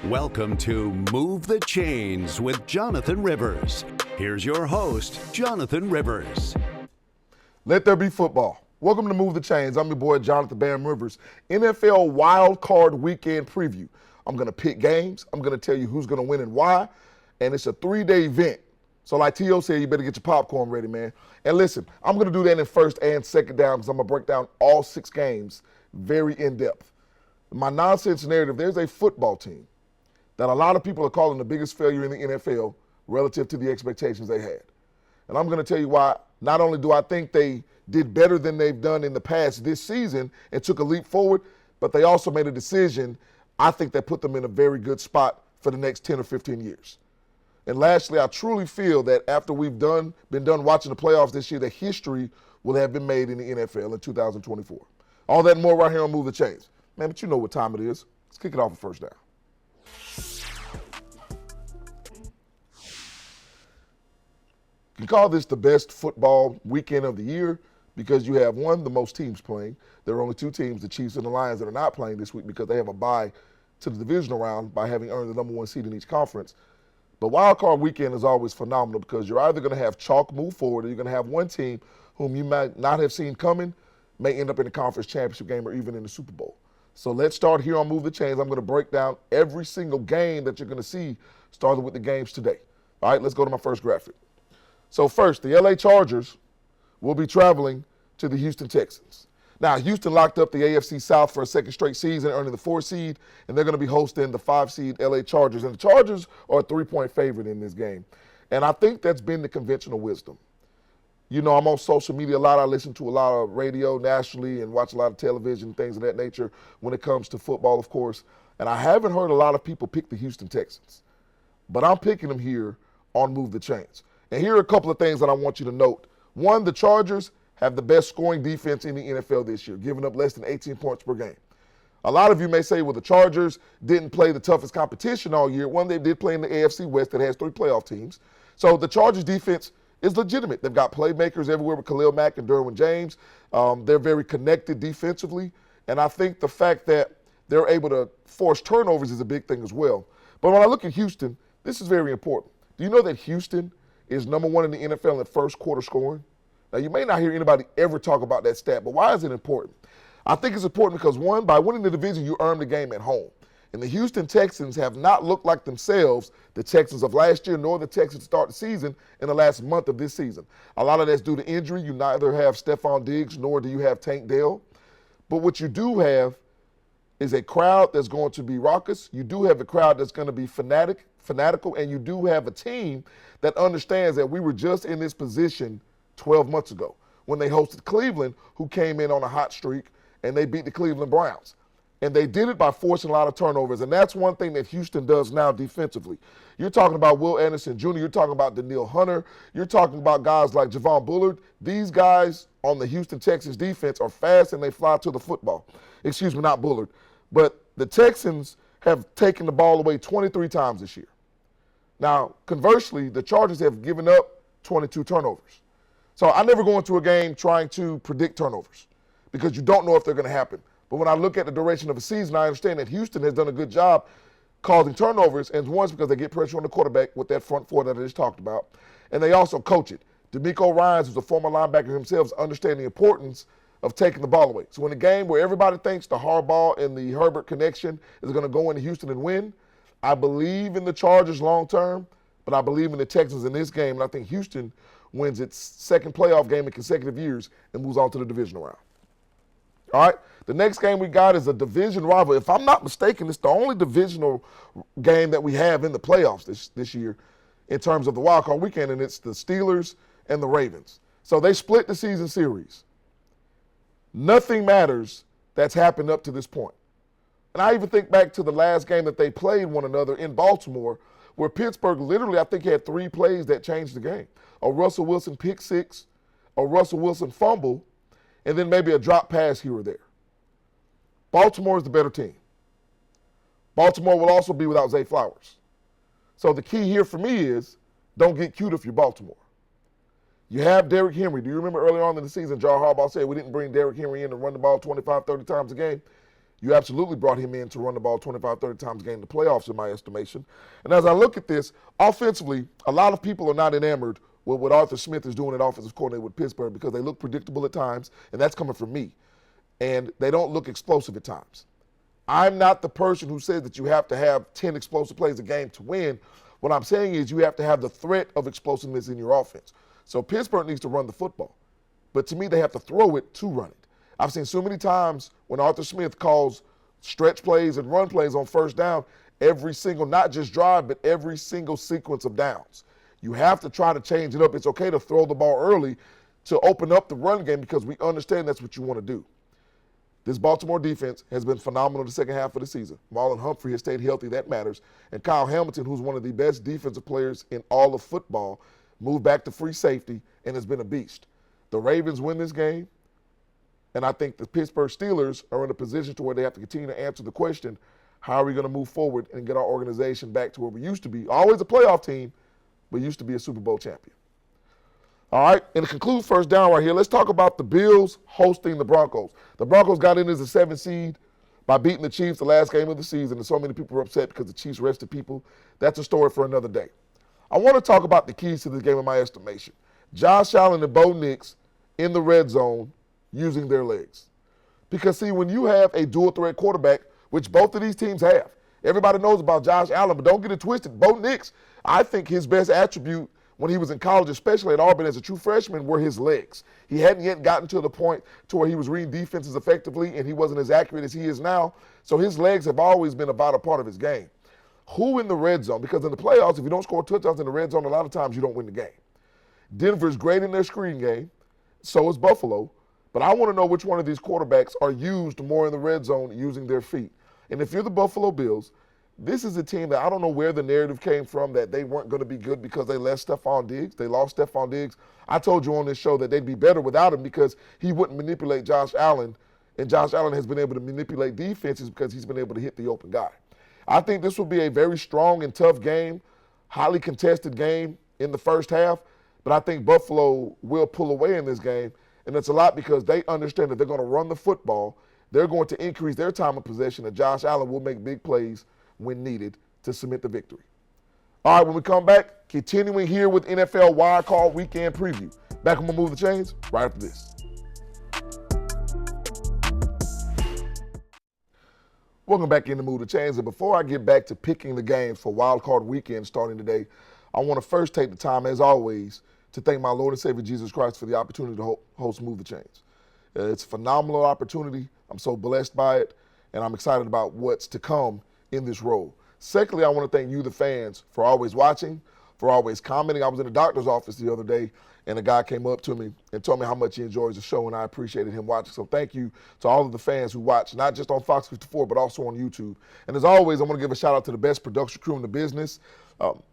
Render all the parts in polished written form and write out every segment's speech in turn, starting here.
Welcome to Move the Chains with Jonathan Rivers. Here's your host, Jonathan Rivers. Let there be football. Welcome to Move the Chains. I'm your boy, Jonathan Bam Rivers. NFL Wild Card Weekend Preview. I'm going to pick games. I'm going to tell you who's going to win and why. And it's a 3-day event. So like T.O. said, you better get your popcorn ready, man. And listen, I'm going to do that in first and second down because I'm going to break down all 6 games very in-depth. My nonsense narrative, there's a football team that a lot of people are calling the biggest failure in the NFL relative to the expectations they had. And I'm going to tell you why. Not only do I think they did better than they've done in the past this season and took a leap forward, but they also made a decision, I think, that put them in a very good spot for the next 10 or 15 years. And lastly, I truly feel that after we've been done watching the playoffs this year, that history will have been made in the NFL in 2024. All that and more right here on Move the Chains. Man, but you know what time it is. Let's kick it off with first down. You can call this the best football weekend of the year because you have, one, the most teams playing. There are only 2 teams, the Chiefs and the Lions, that are not playing this week because they have a bye to the divisional round by having earned the number 1 seed in each conference. But Wild Card Weekend is always phenomenal because you're either going to have chalk move forward or you're going to have one team whom you might not have seen coming may end up in the conference championship game or even in the Super Bowl. So let's start here on Move the Chains. I'm going to break down every single game that you're going to see, starting with the games today. All right, let's go to my first graphic. So first, the LA Chargers will be traveling to the Houston Texans. Now, Houston locked up the AFC South for a second straight season, earning the 4 seed, and they're going to be hosting the 5 seed LA Chargers. And the Chargers are a 3-point favorite in this game. And I think that's been the conventional wisdom. You know, I'm on social media a lot. I listen to a lot of radio nationally and watch a lot of television, things of that nature when it comes to football, of course. And I haven't heard a lot of people pick the Houston Texans. But I'm picking them here on Move the Chains. And here are a couple of things that I want you to note. One, the Chargers have the best scoring defense in the NFL this year, giving up less than 18 points per game. A lot of you may say, well, the Chargers didn't play the toughest competition all year. One, they did play in the AFC West that has 3 playoff teams. So the Chargers defense is legitimate. They've got playmakers everywhere with Khalil Mack and Derwin James. They're very connected defensively. And I think the fact that they're able to force turnovers is a big thing as well. But when I look at Houston, this is very important. Do you know that Houston is number 1 in the NFL in first quarter scoring? Now, you may not hear anybody ever talk about that stat, but why is it important? I think it's important because, one, by winning the division, you earn the game at home. And the Houston Texans have not looked like themselves, the Texans of last year, nor the Texans to start the season in the last month of this season. A lot of that's due to injury. You neither have Stephon Diggs, nor do you have Tank Dell. But what you do have is a crowd that's going to be raucous. You do have a crowd that's going to be fanatical, and you do have a team that understands that we were just in this position 12 months ago when they hosted Cleveland, who came in on a hot streak, and they beat the Cleveland Browns. And they did it by forcing a lot of turnovers, and that's one thing that Houston does now defensively. You're talking about Will Anderson Jr., you're talking about Danielle Hunter, you're talking about guys like Javon Bullard. These guys on the Houston Texans defense are fast and they fly to the football. Excuse me, not Bullard. But the Texans have taken the ball away 23 times this year. Now, conversely, the Chargers have given up 22 turnovers. So I never go into a game trying to predict turnovers because you don't know if they're going to happen. But when I look at the duration of a season, I understand that Houston has done a good job causing turnovers, and one's because they get pressure on the quarterback with that front 4 that I just talked about, and they also coach it. D'Amico Ryans, who's a former linebacker himself, understands the importance of taking the ball away. So in a game where everybody thinks the Harbaugh and the Herbert connection is going to go into Houston and win, I believe in the Chargers long term, but I believe in the Texans in this game, and I think Houston wins its second playoff game in consecutive years and moves on to the divisional round. All right, the next game we got is a division rival. If I'm not mistaken, it's the only divisional game that we have in the playoffs this year in terms of the wild card weekend, and it's the Steelers and the Ravens. So they split the season series. Nothing matters that's happened up to this point. And I even think back to the last game that they played one another in Baltimore, where Pittsburgh literally, I think, had 3 plays that changed the game. A Russell Wilson pick six, a Russell Wilson fumble, and then maybe a drop pass here or there. Baltimore is the better team. Baltimore will also be without Zay Flowers. So the key here for me is don't get cute if you're Baltimore. You have Derrick Henry. Do you remember earlier on in the season, John Harbaugh said we didn't bring Derrick Henry in to run the ball 25, 30 times a game? You absolutely brought him in to run the ball 25, 30 times a game in the playoffs, in my estimation. And as I look at this, offensively, a lot of people are not enamored with what Arthur Smith is doing at offensive coordinator with Pittsburgh because they look predictable at times, and that's coming from me. And they don't look explosive at times. I'm not the person who says that you have to have 10 explosive plays a game to win. What I'm saying is you have to have the threat of explosiveness in your offense. So Pittsburgh needs to run the football. But to me, they have to throw it to run it. I've seen so many times when Arthur Smith calls stretch plays and run plays on first down, every single, not just drive, but every single sequence of downs. You have to try to change it up. It's okay to throw the ball early to open up the run game because we understand that's what you want to do. This Baltimore defense has been phenomenal the second half of the season. Marlon Humphrey has stayed healthy. That matters. And Kyle Hamilton, who's one of the best defensive players in all of football, moved back to free safety and has been a beast. The Ravens win this game, and I think the Pittsburgh Steelers are in a position to where they have to continue to answer the question, how are we going to move forward and get our organization back to where we used to be? Always a playoff team, but used to be a Super Bowl champion. All right, and to conclude first down right here, let's talk about the Bills hosting the Broncos. The Broncos got in as a 7 seed by beating the Chiefs the last game of the season, and so many people were upset because the Chiefs rested people. That's a story for another day. I want to talk about the keys to this game in my estimation. Josh Allen and Bo Nix in the red zone using their legs. Because, see, when you have a dual-threat quarterback, which both of these teams have, everybody knows about Josh Allen, but don't get it twisted. Bo Nix, I think his best attribute when he was in college, especially at Auburn as a true freshman, were his legs. He hadn't yet gotten to the point to where he was reading defenses effectively, and he wasn't as accurate as he is now. So his legs have always been a vital part of his game. Who in the red zone? Because in the playoffs, if you don't score touchdowns in the red zone, a lot of times you don't win the game. Denver's great in their screen game. So is Buffalo. But I want to know which one of these quarterbacks are used more in the red zone using their feet. And if you're the Buffalo Bills, this is a team that I don't know where the narrative came from that they weren't going to be good because they lost Stephon Diggs. They lost Stephon Diggs. I told you on this show that they'd be better without him because he wouldn't manipulate Josh Allen. And Josh Allen has been able to manipulate defenses because he's been able to hit the open guy. I think this will be a very strong and tough game, highly contested game in the first half. But I think Buffalo will pull away in this game. And it's a lot because they understand that they're going to run the football. They're going to increase their time of possession, and Josh Allen will make big plays when needed to submit the victory. All right, when we come back, continuing here with NFL Wildcard Weekend Preview. Back when we move the chains, right after this. Welcome back in to Move the Chains. And before I get back to picking the games for Wildcard Weekend starting today, I want to first take the time, as always, to thank my Lord and Savior Jesus Christ for the opportunity to host Move the Chains. It's a phenomenal opportunity. I'm so blessed by it, and I'm excited about what's to come in this role. Secondly, I want to thank you, the fans, for always watching, for always commenting. I was in the doctor's office the other day, and a guy came up to me and told me how much he enjoys the show, and I appreciated him watching. So thank you to all of the fans who watch, not just on Fox 54, but also on YouTube. And as always, I want to give a shout-out to the best production crew in the business.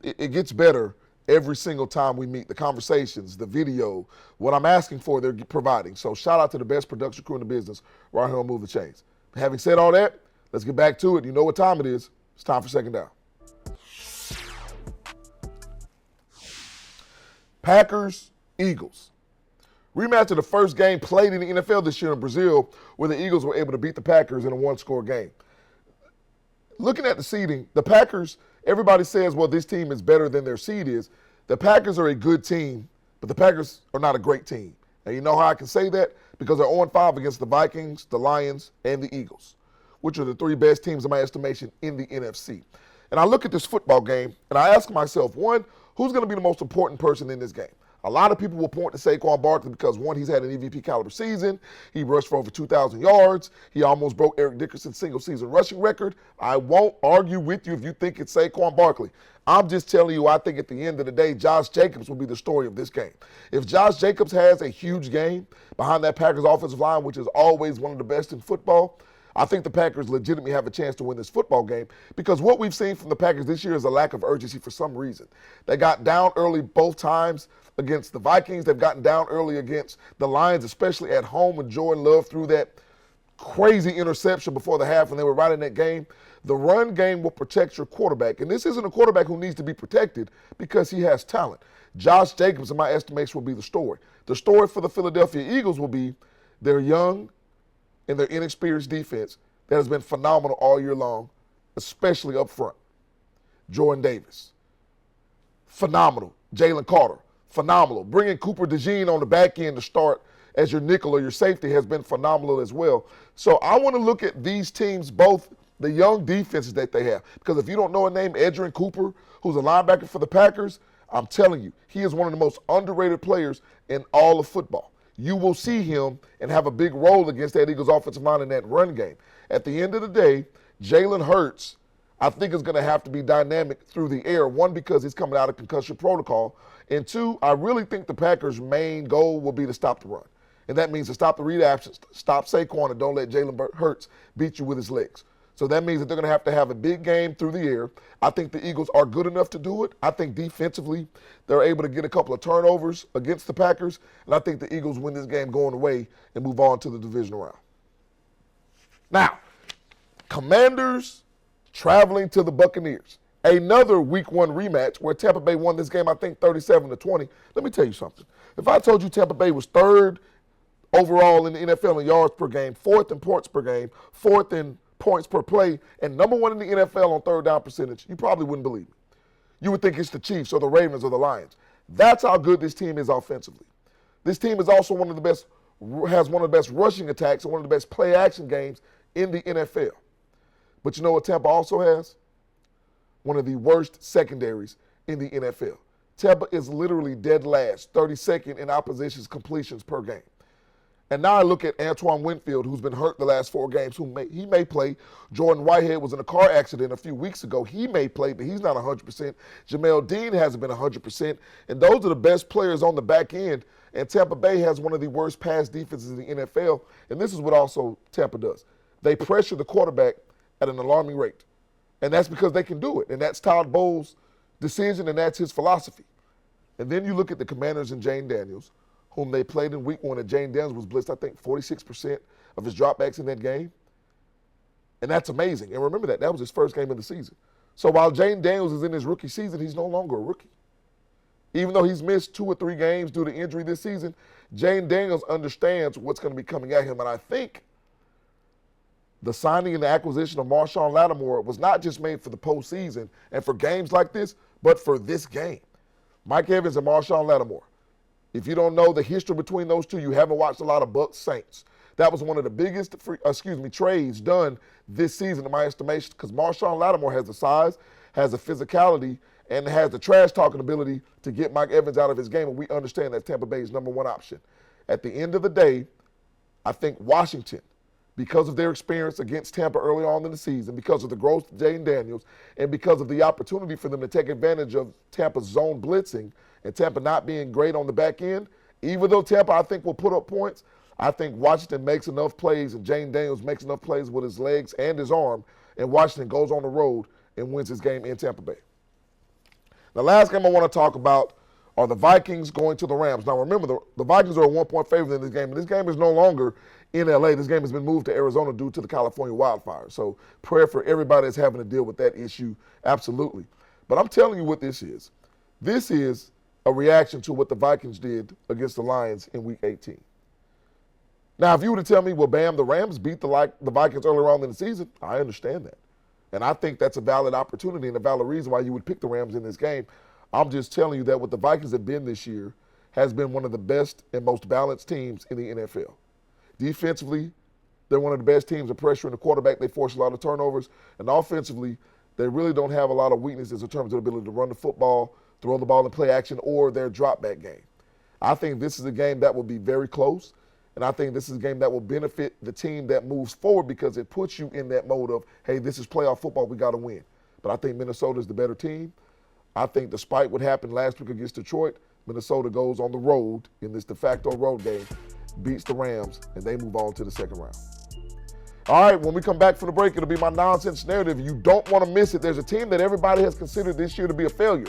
It gets better every single time we meet. The conversations, the video, what I'm asking for, they're providing. So shout out to the best production crew in the business right here on Move the Chains. Having said all that, let's get back to it. You know what time it is. It's time for second down. Packers, Eagles. Rematch of the first game played in the NFL this year in Brazil, where the Eagles were able to beat the Packers in a one-score game. Looking at the seeding, the Packers, everybody says, well, this team is better than their seed is. The Packers are a good team, but the Packers are not a great team. And you know how I can say that? Because they're 0-5 against the Vikings, the Lions, and the Eagles, which are the three best teams in my estimation in the NFC. And I look at this football game, and I ask myself, one, who's going to be the most important person in this game? A lot of people will point to Saquon Barkley because, one, he's had an MVP caliber season. He rushed for over 2,000 yards. He almost broke Eric Dickerson's single-season rushing record. I won't argue with you if you think it's Saquon Barkley. I'm just telling you, I think at the end of the day, Josh Jacobs will be the story of this game. If Josh Jacobs has a huge game behind that Packers offensive line, which is always one of the best in football, I think the Packers legitimately have a chance to win this football game because what we've seen from the Packers this year is a lack of urgency for some reason. They got down early both times against the Vikings. They've gotten down early against the Lions, especially at home when Jordan Love threw that crazy interception before the half when they were right in that game. The run game will protect your quarterback, and this isn't a quarterback who needs to be protected because he has talent. Josh Jacobs, in my estimation, will be the story. The story for the Philadelphia Eagles will be they're young, and their inexperienced defense that has been phenomenal all year long, especially up front. Jordan Davis, phenomenal. Jalen Carter, phenomenal. Bringing Cooper DeJean on the back end to start as your nickel or your safety has been phenomenal as well. So I want to look at these teams, both the young defenses that they have. Because if you don't know a name, Edgerrin Cooper, who's a linebacker for the Packers, I'm telling you, he is one of the most underrated players in all of football. You will see him and have a big role against that Eagles offensive line in that run game. At the end of the day, Jalen Hurts, I think, is going to have to be dynamic through the air. One, because he's coming out of concussion protocol. And two, I really think the Packers' main goal will be to stop the run. And that means to stop the read actions, stop Saquon, and don't let Jalen Hurts beat you with his legs. So that means that they're going to have a big game through the air. I think the Eagles are good enough to do it. I think defensively they're able to get a couple of turnovers against the Packers. And I think the Eagles win this game going away and move on to the divisional round. Now, Commanders traveling to the Buccaneers. Another week one rematch where Tampa Bay won this game, I think, 37-20. Let me tell you something. If I told you Tampa Bay was third overall in the NFL in yards per game, fourth in points per game, fourth in points per play, and number one in the NFL on third down percentage, you probably wouldn't believe me. You would think it's the Chiefs or the Ravens or the Lions. That's how good this team is offensively. This team is also has one of the best rushing attacks and one of the best play action games in the NFL. But you know what Tampa also has? One of the worst secondaries in the NFL. Tampa is literally dead last, 32nd in opposition's completions per game. And now I look at Antoine Winfield, who's been hurt the last 4 games. He may play. Jordan Whitehead was in a car accident a few weeks ago. He may play, but he's not 100%. Jamel Dean hasn't been 100%. And those are the best players on the back end. And Tampa Bay has one of the worst pass defenses in the NFL. And this is what also Tampa does. They pressure the quarterback at an alarming rate. And that's because they can do it. And that's Todd Bowles' decision, and that's his philosophy. And then you look at the Commanders and Jane Daniels, whom they played in week one, and Jane Daniels was blitzed, I think, 46% of his dropbacks in that game. And that's amazing. And remember that was his first game of the season. So while Jane Daniels is in his rookie season, he's no longer a rookie. Even though he's missed 2 or 3 games due to injury this season, Jane Daniels understands what's going to be coming at him. And I think the signing and the acquisition of Marshawn Lattimore was not just made for the postseason and for games like this, but for this game. Mike Evans and Marshawn Lattimore. If you don't know the history between those two, you haven't watched a lot of Bucs Saints. That was one of the biggest trades done this season in my estimation, because Marshawn Lattimore has the size, has the physicality, and has the trash-talking ability to get Mike Evans out of his game, and we understand that's Tampa Bay's number one option. At the end of the day, I think Washington, because of their experience against Tampa early on in the season, because of the growth of Jane Daniels, and because of the opportunity for them to take advantage of Tampa's zone blitzing and Tampa not being great on the back end, even though Tampa, I think, will put up points, I think Washington makes enough plays and Jane Daniels makes enough plays with his legs and his arm, and Washington goes on the road and wins his game in Tampa Bay. The last game I want to talk about are the Vikings going to the Rams. Now, remember, the Vikings are a 1-point favorite in this game, and this game is no longer in L.A. This game has been moved to Arizona due to the California wildfires. So prayer for everybody that's having to deal with that issue, absolutely. But I'm telling you what this is. This is a reaction to what the Vikings did against the Lions in Week 18. Now, if you were to tell me, well, bam, the Rams beat the Vikings earlier on in the season, I understand that. And I think that's a valid opportunity and a valid reason why you would pick the Rams in this game. I'm just telling you that what the Vikings have been this year has been one of the best and most balanced teams in the NFL. Defensively, they're one of the best teams at pressuring the quarterback. They force a lot of turnovers. And offensively, they really don't have a lot of weaknesses in terms of the ability to run the football, throw the ball in play action, or their drop back game. I think this is a game that will be very close. And I think this is a game that will benefit the team that moves forward because it puts you in that mode of, hey, this is playoff football, we got to win. But I think Minnesota is the better team. I think despite what happened last week against Detroit, Minnesota goes on the road in this de facto road game, beats the Rams, and they move on to the second round. All right, when we come back from the break, it'll be my nonsense narrative. You don't want to miss it. There's a team that everybody has considered this year to be a failure.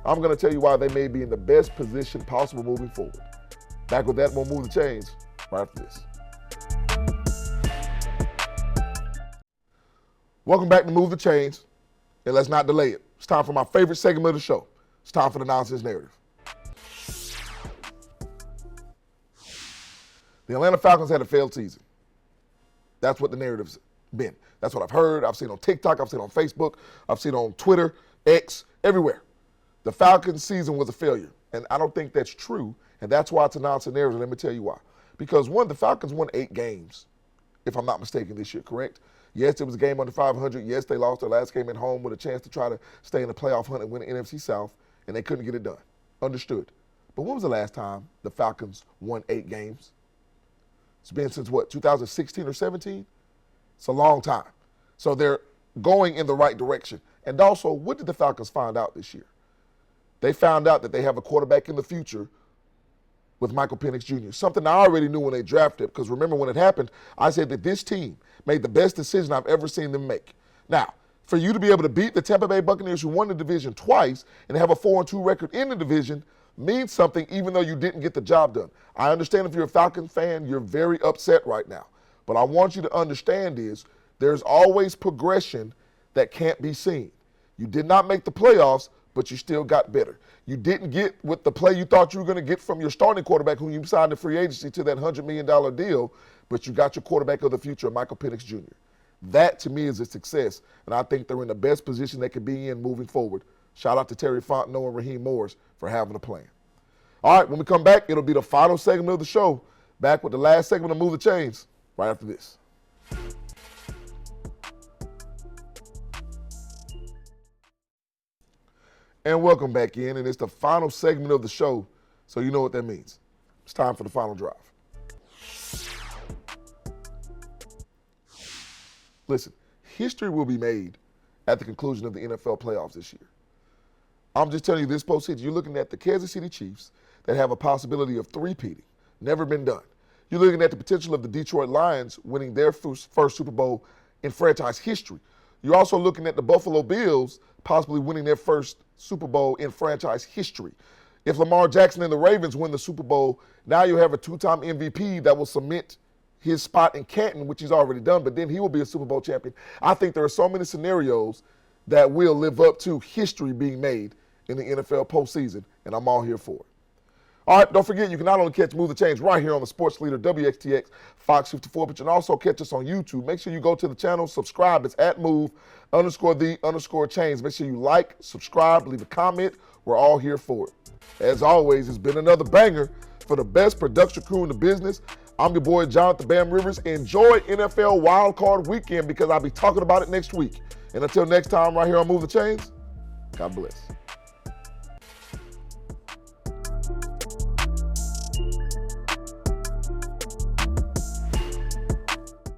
I'm going to tell you why they may be in the best position possible moving forward. Back with that, we'll move the chains right after this. Welcome back to Move the Chains, and let's not delay it. It's time for my favorite segment of the show. It's time for the nonsense narrative. The Atlanta Falcons had a failed season. That's what the narrative been. That's what I've heard. I've seen on TikTok. I've seen on Facebook. I've seen on Twitter, X, everywhere. The Falcons season was a failure. And I don't think that's true. And that's why it's a non-scenario. Let me tell you why. Because one, the Falcons won 8 games, if I'm not mistaken, this year, correct? Yes, it was a game under 500. Yes, they lost their last game at home with a chance to try to stay in the playoff hunt and win the NFC South, and they couldn't get it done. Understood. But when was the last time the Falcons won 8 games? It's been since what, 2016 or 17? It's a long time. So they're going in the right direction. And also, what did the Falcons find out this year? They found out that they have a quarterback in the future with Michael Penix Jr., something I already knew when they drafted, because remember when it happened, I said that this team made the best decision I've ever seen them make. Now, for you to be able to beat the Tampa Bay Buccaneers, who won the division twice, and have a 4-2 record in the division means something even though you didn't get the job done. I understand if you're a Falcons fan, you're very upset right now. But I want you to understand is there's always progression that can't be seen. You did not make the playoffs, but you still got better. You didn't get with the play you thought you were going to get from your starting quarterback who you signed in free agency to that $100 million deal, but you got your quarterback of the future, Michael Penix Jr. That, to me, is a success, and I think they're in the best position they could be in moving forward. Shout out to Terry Fontenot and Raheem Morris for having a plan. All right, when we come back, it'll be the final segment of the show, back with the last segment of Move the Chains right after this. And welcome back in, and it's the final segment of the show, so you know what that means. It's time for the final drive. Listen, history will be made at the conclusion of the NFL playoffs this year. I'm just telling you this postseason, you're looking at the Kansas City Chiefs that have a possibility of three-peating. Never been done. You're looking at the potential of the Detroit Lions winning their first Super Bowl in franchise history. You're also looking at the Buffalo Bills possibly winning their first Super Bowl in franchise history. If Lamar Jackson and the Ravens win the Super Bowl, now you have a 2-time MVP that will cement his spot in Canton, which he's already done, but then he will be a Super Bowl champion. I think there are so many scenarios that will live up to history being made in the NFL postseason, and I'm all here for it. All right, don't forget, you can not only catch Move the Chains right here on the Sports Leader WXTX Fox 54, but you can also catch us on YouTube. Make sure you go to the channel, subscribe. It's at @move_the_chains. Make sure you like, subscribe, leave a comment. We're all here for it. As always, it's been another banger for the best production crew in the business. I'm your boy, Jonathan Bam Rivers. Enjoy NFL Wildcard Weekend because I'll be talking about it next week. And until next time, right here on Move the Chains, God bless.